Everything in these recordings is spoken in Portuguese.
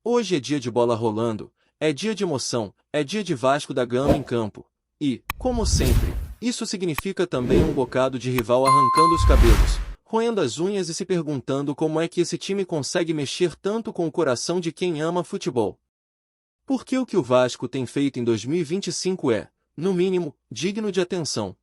Hoje é dia de bola rolando, é dia de emoção, é dia de Vasco da Gama em campo. E, como sempre, isso significa também um bocado de rival arrancando os cabelos, roendo as unhas e se perguntando como é que esse time consegue mexer tanto com o coração de quem ama futebol. Porque o que o Vasco tem feito em 2025 é, no mínimo, digno de atenção.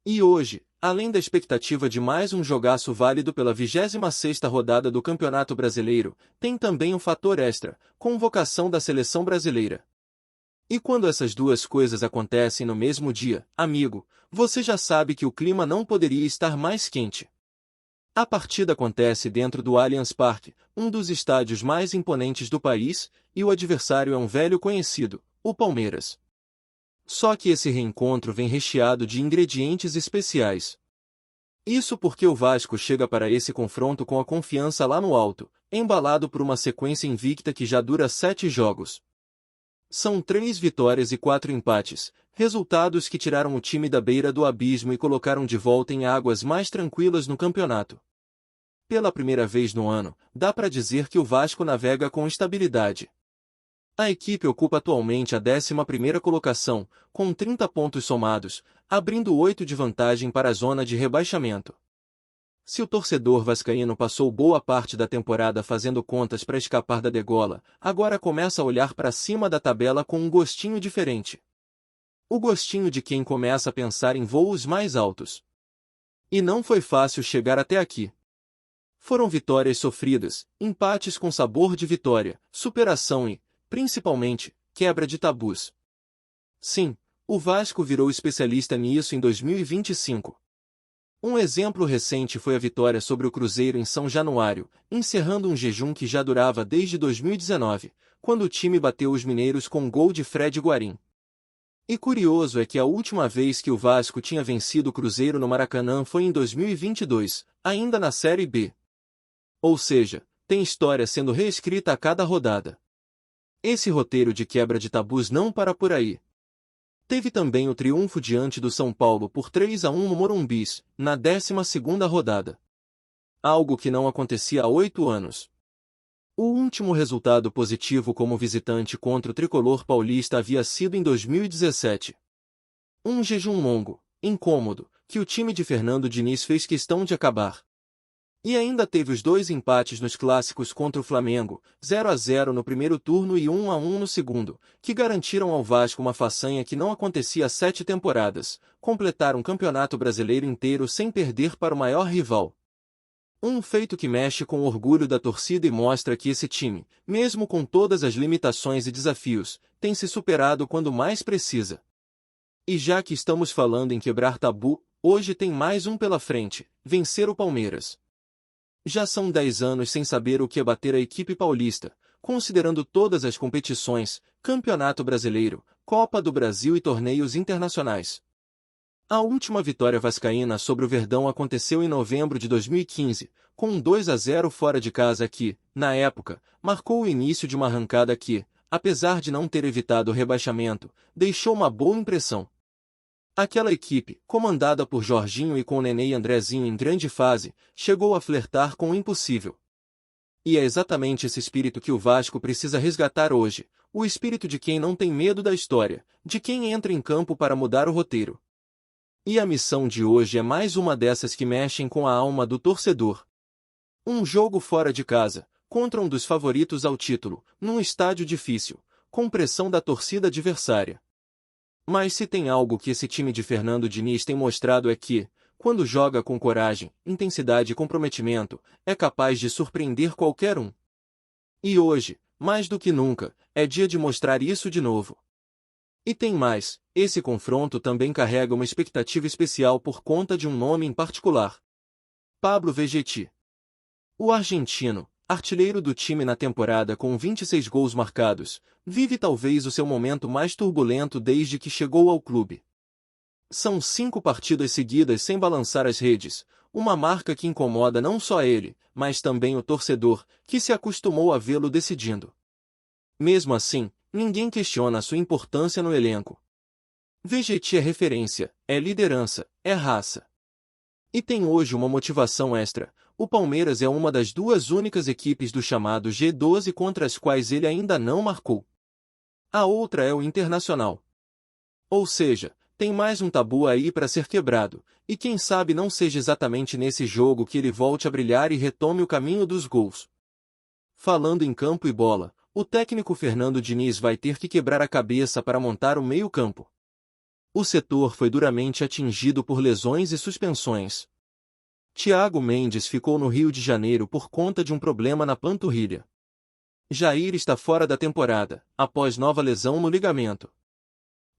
E hoje, além da expectativa de mais um jogaço válido pela 26ª rodada do Campeonato Brasileiro, tem também um fator extra, convocação da seleção brasileira. E quando essas duas coisas acontecem no mesmo dia, amigo, você já sabe que o clima não poderia estar mais quente. A partida acontece dentro do Allianz Parque, um dos estádios mais imponentes do país, e o adversário é um velho conhecido, o Palmeiras. Só que esse reencontro vem recheado de ingredientes especiais. Isso porque o Vasco chega para esse confronto com a confiança lá no alto, embalado por uma sequência invicta que já dura 7 jogos. São 3 vitórias e 4 empates, resultados que tiraram o time da beira do abismo e colocaram de volta em águas mais tranquilas no campeonato. Pela primeira vez no ano, dá para dizer que o Vasco navega com estabilidade. A equipe ocupa atualmente a 11ª colocação, com 30 pontos somados, abrindo 8 de vantagem para a zona de rebaixamento. Se o torcedor vascaíno passou boa parte da temporada fazendo contas para escapar da degola, agora começa a olhar para cima da tabela com um gostinho diferente. O gostinho de quem começa a pensar em voos mais altos. E não foi fácil chegar até aqui. Foram vitórias sofridas, empates com sabor de vitória, superação e, principalmente, quebra de tabus. Sim, o Vasco virou especialista nisso em 2025. Um exemplo recente foi a vitória sobre o Cruzeiro em São Januário, encerrando um jejum que já durava desde 2019, quando o time bateu os mineiros com um gol de Fred Guarim. E curioso é que a última vez que o Vasco tinha vencido o Cruzeiro no Maracanã foi em 2022, ainda na Série B. Ou seja, tem história sendo reescrita a cada rodada. Esse roteiro de quebra de tabus não para por aí. Teve também o triunfo diante do São Paulo por 3-1 no Morumbis, na 12ª rodada. Algo que não acontecia há 8 anos. O último resultado positivo como visitante contra o tricolor paulista havia sido em 2017. Um jejum longo, incômodo, que o time de Fernando Diniz fez questão de acabar. E ainda teve os 2 empates nos clássicos contra o Flamengo, 0-0 no primeiro turno e 1-1 no segundo, que garantiram ao Vasco uma façanha que não acontecia há 7 temporadas, completar um campeonato brasileiro inteiro sem perder para o maior rival. Um feito que mexe com o orgulho da torcida e mostra que esse time, mesmo com todas as limitações e desafios, tem se superado quando mais precisa. E já que estamos falando em quebrar tabu, hoje tem mais um pela frente: vencer o Palmeiras. Já são 10 anos sem saber o que é bater a equipe paulista, considerando todas as competições, Campeonato Brasileiro, Copa do Brasil e torneios internacionais. A última vitória vascaína sobre o Verdão aconteceu em novembro de 2015, com um 2-0 fora de casa que, na época, marcou o início de uma arrancada que, apesar de não ter evitado o rebaixamento, deixou uma boa impressão. Aquela equipe, comandada por Jorginho e com Nenê e Andrezinho em grande fase, chegou a flertar com o impossível. E é exatamente esse espírito que o Vasco precisa resgatar hoje, o espírito de quem não tem medo da história, de quem entra em campo para mudar o roteiro. E a missão de hoje é mais uma dessas que mexem com a alma do torcedor. Um jogo fora de casa, contra um dos favoritos ao título, num estádio difícil, com pressão da torcida adversária. Mas se tem algo que esse time de Fernando Diniz tem mostrado é que, quando joga com coragem, intensidade e comprometimento, é capaz de surpreender qualquer um. E hoje, mais do que nunca, é dia de mostrar isso de novo. E tem mais, esse confronto também carrega uma expectativa especial por conta de um nome em particular: Pablo Vegetti. O argentino, artilheiro do time na temporada com 26 gols marcados, vive talvez o seu momento mais turbulento desde que chegou ao clube. São 5 partidas seguidas sem balançar as redes, uma marca que incomoda não só ele, mas também o torcedor, que se acostumou a vê-lo decidindo. Mesmo assim, ninguém questiona a sua importância no elenco. Vegetti é referência, é liderança, é raça. E tem hoje uma motivação extra, o Palmeiras é uma das duas únicas equipes do chamado G12 contra as quais ele ainda não marcou. A outra é o Internacional. Ou seja, tem mais um tabu aí para ser quebrado, e quem sabe não seja exatamente nesse jogo que ele volte a brilhar e retome o caminho dos gols. Falando em campo e bola, o técnico Fernando Diniz vai ter que quebrar a cabeça para montar o meio-campo. O setor foi duramente atingido por lesões e suspensões. Thiago Mendes ficou no Rio de Janeiro por conta de um problema na panturrilha. Jair está fora da temporada, após nova lesão no ligamento.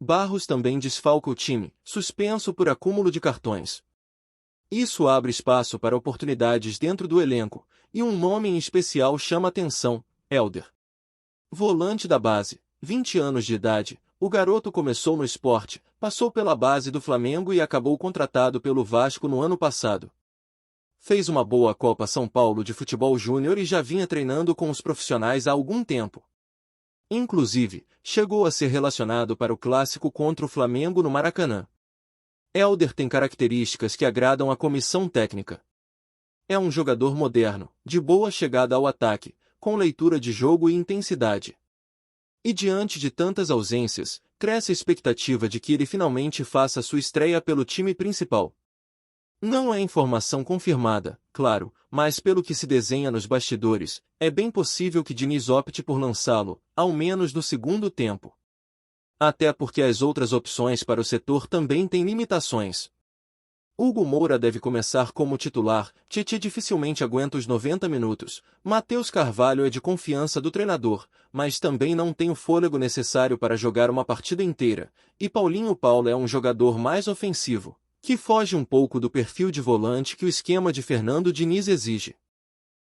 Barros também desfalca o time, suspenso por acúmulo de cartões. Isso abre espaço para oportunidades dentro do elenco, e um nome em especial chama atenção: Hélder. Volante da base, 20 anos de idade, o garoto começou no Sport, passou pela base do Flamengo e acabou contratado pelo Vasco no ano passado. Fez uma boa Copa São Paulo de Futebol Júnior e já vinha treinando com os profissionais há algum tempo. Inclusive, chegou a ser relacionado para o clássico contra o Flamengo no Maracanã. Hélder tem características que agradam à comissão técnica. É um jogador moderno, de boa chegada ao ataque, com leitura de jogo e intensidade. E diante de tantas ausências, cresce a expectativa de que ele finalmente faça sua estreia pelo time principal. Não é informação confirmada, claro, mas pelo que se desenha nos bastidores, é bem possível que Diniz opte por lançá-lo, ao menos no segundo tempo. Até porque as outras opções para o setor também têm limitações. Hugo Moura deve começar como titular, Tite dificilmente aguenta os 90 minutos, Matheus Carvalho é de confiança do treinador, mas também não tem o fôlego necessário para jogar uma partida inteira, e Paulinho Paulo é um jogador mais ofensivo, que foge um pouco do perfil de volante que o esquema de Fernando Diniz exige.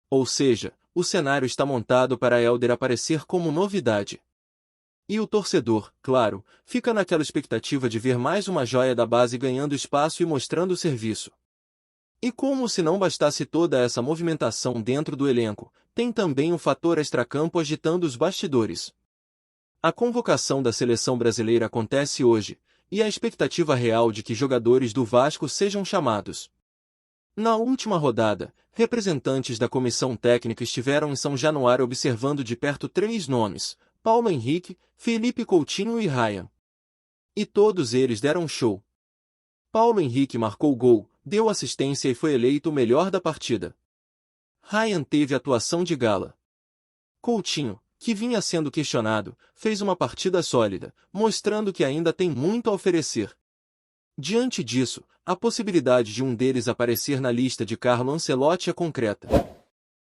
Ou seja, o cenário está montado para Hélder aparecer como novidade. E o torcedor, claro, fica naquela expectativa de ver mais uma joia da base ganhando espaço e mostrando serviço. E como se não bastasse toda essa movimentação dentro do elenco, tem também o fator extracampo agitando os bastidores. A convocação da seleção brasileira acontece hoje, e a expectativa real de que jogadores do Vasco sejam chamados. Na última rodada, representantes da comissão técnica estiveram em São Januário observando de perto 3 nomes: Paulo Henrique, Felipe Coutinho e Ryan. E todos eles deram show. Paulo Henrique marcou gol, deu assistência e foi eleito o melhor da partida. Ryan teve atuação de gala. Coutinho, que vinha sendo questionado, fez uma partida sólida, mostrando que ainda tem muito a oferecer. Diante disso, a possibilidade de um deles aparecer na lista de Carlo Ancelotti é concreta.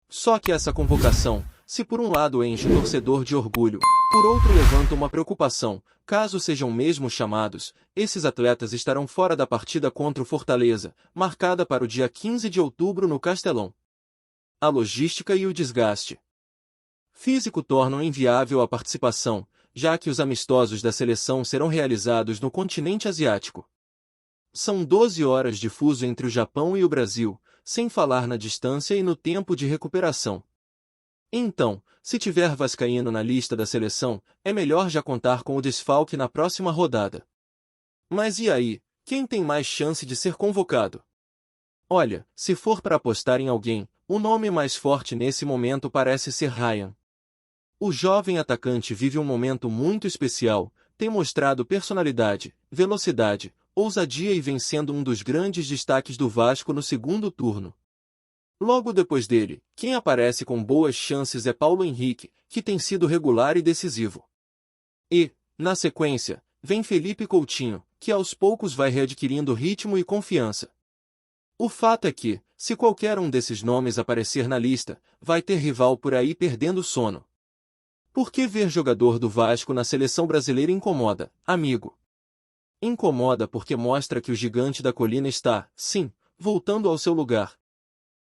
Só que essa convocação, se por um lado enche o torcedor de orgulho, por outro levanta uma preocupação: caso sejam mesmo chamados, esses atletas estarão fora da partida contra o Fortaleza, marcada para o dia 15 de outubro no Castelão. A logística e o desgaste físico tornam inviável a participação, já que os amistosos da seleção serão realizados no continente asiático. São 12 horas de fuso entre o Japão e o Brasil, sem falar na distância e no tempo de recuperação. Então, se tiver vascaíno na lista da seleção, é melhor já contar com o desfalque na próxima rodada. Mas e aí, quem tem mais chance de ser convocado? Olha, se for para apostar em alguém, o nome mais forte nesse momento parece ser Ryan. O jovem atacante vive um momento muito especial, tem mostrado personalidade, velocidade, ousadia e vem sendo um dos grandes destaques do Vasco no segundo turno. Logo depois dele, quem aparece com boas chances é Paulo Henrique, que tem sido regular e decisivo. E, na sequência, vem Felipe Coutinho, que aos poucos vai readquirindo ritmo e confiança. O fato é que, se qualquer um desses nomes aparecer na lista, vai ter rival por aí perdendo sono. Por que ver jogador do Vasco na seleção brasileira incomoda, amigo? Incomoda porque mostra que o gigante da colina está, sim, voltando ao seu lugar.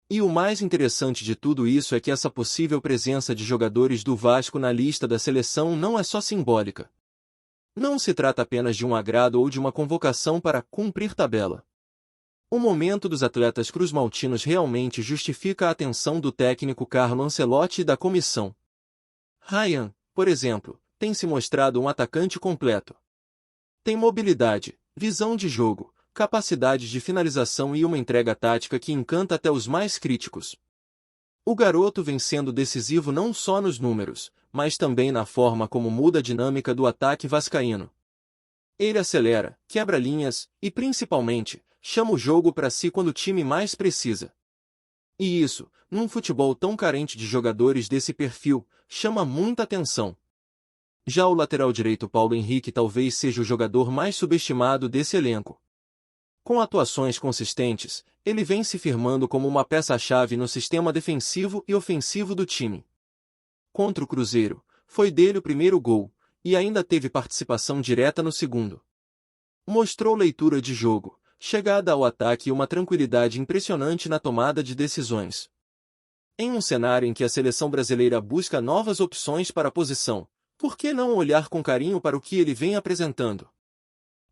E o mais interessante de tudo isso é que essa possível presença de jogadores do Vasco na lista da seleção não é só simbólica. Não se trata apenas de um agrado ou de uma convocação para cumprir tabela. O momento dos atletas cruzmaltinos realmente justifica a atenção do técnico Carlo Ancelotti e da comissão. Ryan, por exemplo, tem se mostrado um atacante completo. Tem mobilidade, visão de jogo, capacidade de finalização e uma entrega tática que encanta até os mais críticos. O garoto vem sendo decisivo não só nos números, mas também na forma como muda a dinâmica do ataque vascaíno. Ele acelera, quebra linhas e, principalmente, chama o jogo para si quando o time mais precisa. E isso, num futebol tão carente de jogadores desse perfil, chama muita atenção. Já o lateral direito Paulo Henrique talvez seja o jogador mais subestimado desse elenco. Com atuações consistentes, ele vem se firmando como uma peça-chave no sistema defensivo e ofensivo do time. Contra o Cruzeiro, foi dele o primeiro gol, e ainda teve participação direta no segundo. Mostrou leitura de jogo, chegada ao ataque e uma tranquilidade impressionante na tomada de decisões. Em um cenário em que a seleção brasileira busca novas opções para a posição, por que não olhar com carinho para o que ele vem apresentando?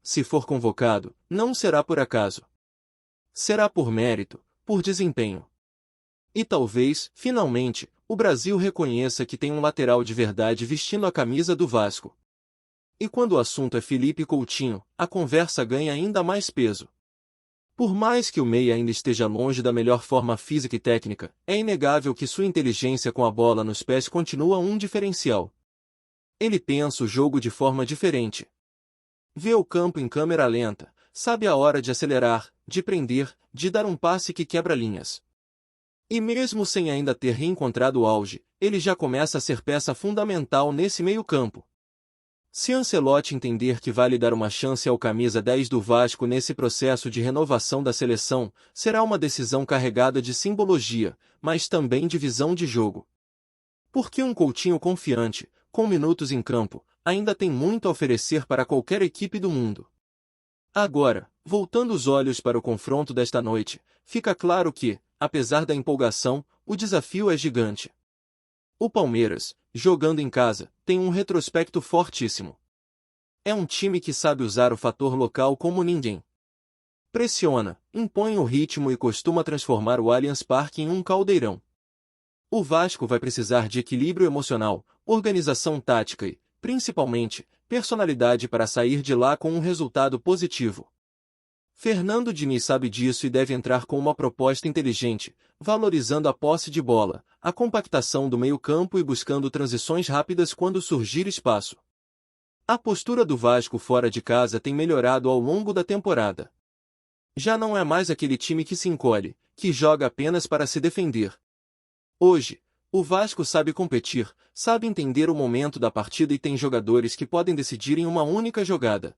Se for convocado, não será por acaso. Será por mérito, por desempenho. E talvez, finalmente, o Brasil reconheça que tem um lateral de verdade vestindo a camisa do Vasco. E quando o assunto é Felipe Coutinho, a conversa ganha ainda mais peso. Por mais que o meia ainda esteja longe da melhor forma física e técnica, é inegável que sua inteligência com a bola nos pés continua um diferencial. Ele pensa o jogo de forma diferente. Vê o campo em câmera lenta, sabe a hora de acelerar, de prender, de dar um passe que quebra linhas. E mesmo sem ainda ter reencontrado o auge, ele já começa a ser peça fundamental nesse meio-campo. Se Ancelotti entender que vale dar uma chance ao camisa 10 do Vasco nesse processo de renovação da seleção, será uma decisão carregada de simbologia, mas também de visão de jogo. Porque um Coutinho confiante, com minutos em campo, ainda tem muito a oferecer para qualquer equipe do mundo. Agora, voltando os olhos para o confronto desta noite, fica claro que, apesar da empolgação, o desafio é gigante. O Palmeiras, jogando em casa, tem um retrospecto fortíssimo. É um time que sabe usar o fator local como ninguém. Pressiona, impõe o ritmo e costuma transformar o Allianz Parque em um caldeirão. O Vasco vai precisar de equilíbrio emocional, organização tática e, principalmente, personalidade para sair de lá com um resultado positivo. Fernando Diniz sabe disso e deve entrar com uma proposta inteligente, valorizando a posse de bola, a compactação do meio-campo e buscando transições rápidas quando surgir espaço. A postura do Vasco fora de casa tem melhorado ao longo da temporada. Já não é mais aquele time que se encolhe, que joga apenas para se defender. Hoje, o Vasco sabe competir, sabe entender o momento da partida e tem jogadores que podem decidir em uma única jogada.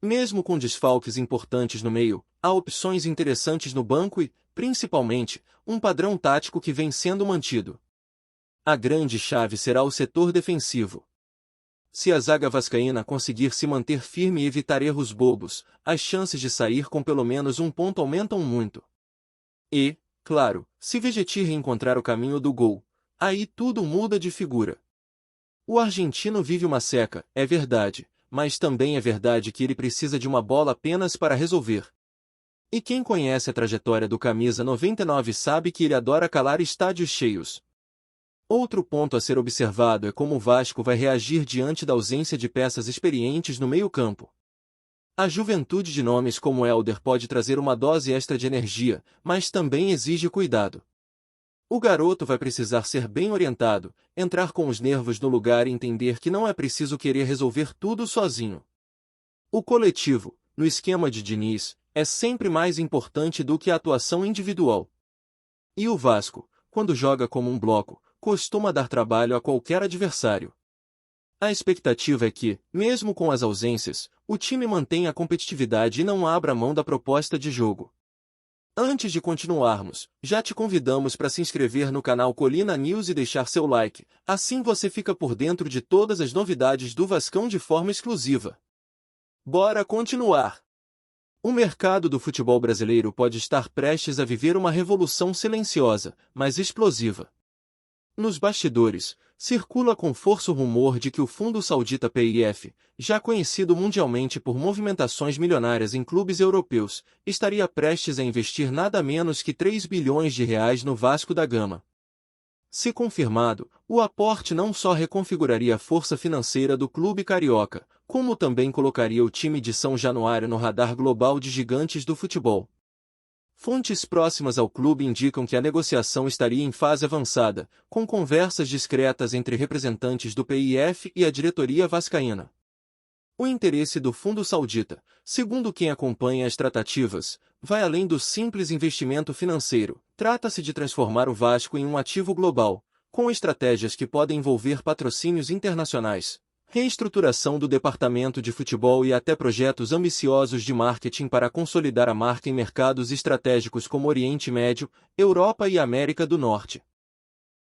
Mesmo com desfalques importantes no meio, há opções interessantes no banco e, principalmente, um padrão tático que vem sendo mantido. A grande chave será o setor defensivo. Se a zaga vascaína conseguir se manter firme e evitar erros bobos, as chances de sair com pelo menos um ponto aumentam muito. E, claro, se Vegetti reencontrar o caminho do gol, aí tudo muda de figura. O argentino vive uma seca, é verdade, mas também é verdade que ele precisa de uma bola apenas para resolver. E quem conhece a trajetória do camisa 99 sabe que ele adora calar estádios cheios. Outro ponto a ser observado é como o Vasco vai reagir diante da ausência de peças experientes no meio-campo. A juventude de nomes como Helder pode trazer uma dose extra de energia, mas também exige cuidado. O garoto vai precisar ser bem orientado, entrar com os nervos no lugar e entender que não é preciso querer resolver tudo sozinho. O coletivo, no esquema de Diniz, é sempre mais importante do que a atuação individual. E o Vasco, quando joga como um bloco, costuma dar trabalho a qualquer adversário. A expectativa é que, mesmo com as ausências, o time mantenha a competitividade e não abra mão da proposta de jogo. Antes de continuarmos, já te convidamos para se inscrever no canal Colina News e deixar seu like, assim você fica por dentro de todas as novidades do Vascão de forma exclusiva. Bora continuar! O mercado do futebol brasileiro pode estar prestes a viver uma revolução silenciosa, mas explosiva. Nos bastidores, circula com força o rumor de que o fundo saudita PIF, já conhecido mundialmente por movimentações milionárias em clubes europeus, estaria prestes a investir nada menos que 3 bilhões de reais no Vasco da Gama. Se confirmado, o aporte não só reconfiguraria a força financeira do clube carioca, como também colocaria o time de São Januário no radar global de gigantes do futebol. Fontes próximas ao clube indicam que a negociação estaria em fase avançada, com conversas discretas entre representantes do PIF e a diretoria vascaína. O interesse do fundo saudita, segundo quem acompanha as tratativas, vai além do simples investimento financeiro. Trata-se de transformar o Vasco em um ativo global, com estratégias que podem envolver patrocínios internacionais, reestruturação do departamento de futebol e até projetos ambiciosos de marketing para consolidar a marca em mercados estratégicos como Oriente Médio, Europa e América do Norte.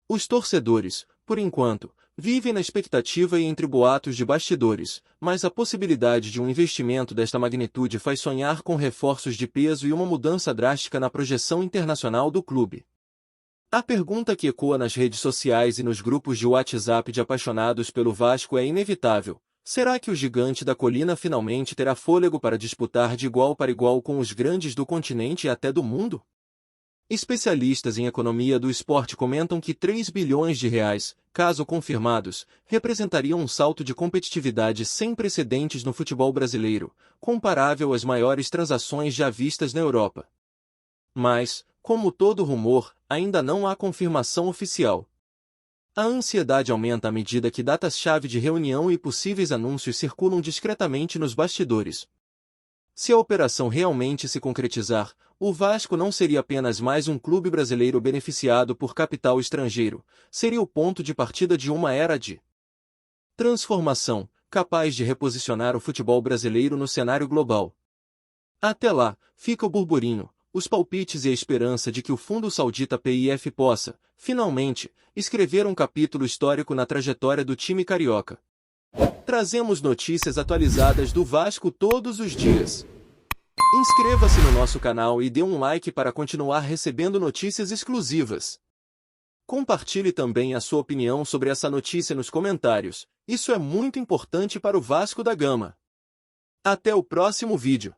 Os torcedores, por enquanto, vivem na expectativa e entre boatos de bastidores, mas a possibilidade de um investimento desta magnitude faz sonhar com reforços de peso e uma mudança drástica na projeção internacional do clube. A pergunta que ecoa nas redes sociais e nos grupos de WhatsApp de apaixonados pelo Vasco é inevitável. Será que o gigante da colina finalmente terá fôlego para disputar de igual para igual com os grandes do continente e até do mundo? Especialistas em economia do esporte comentam que 3 bilhões de reais, caso confirmados, representariam um salto de competitividade sem precedentes no futebol brasileiro, comparável às maiores transações já vistas na Europa. Mas, como todo rumor, ainda não há confirmação oficial. A ansiedade aumenta à medida que datas-chave de reunião e possíveis anúncios circulam discretamente nos bastidores. Se a operação realmente se concretizar, o Vasco não seria apenas mais um clube brasileiro beneficiado por capital estrangeiro, seria o ponto de partida de uma era de transformação, capaz de reposicionar o futebol brasileiro no cenário global. Até lá, fica o burburinho, os palpites e a esperança de que o fundo saudita PIF possa, finalmente, escrever um capítulo histórico na trajetória do time carioca. Trazemos notícias atualizadas do Vasco todos os dias. Inscreva-se no nosso canal e dê um like para continuar recebendo notícias exclusivas. Compartilhe também a sua opinião sobre essa notícia nos comentários, isso é muito importante para o Vasco da Gama. Até o próximo vídeo.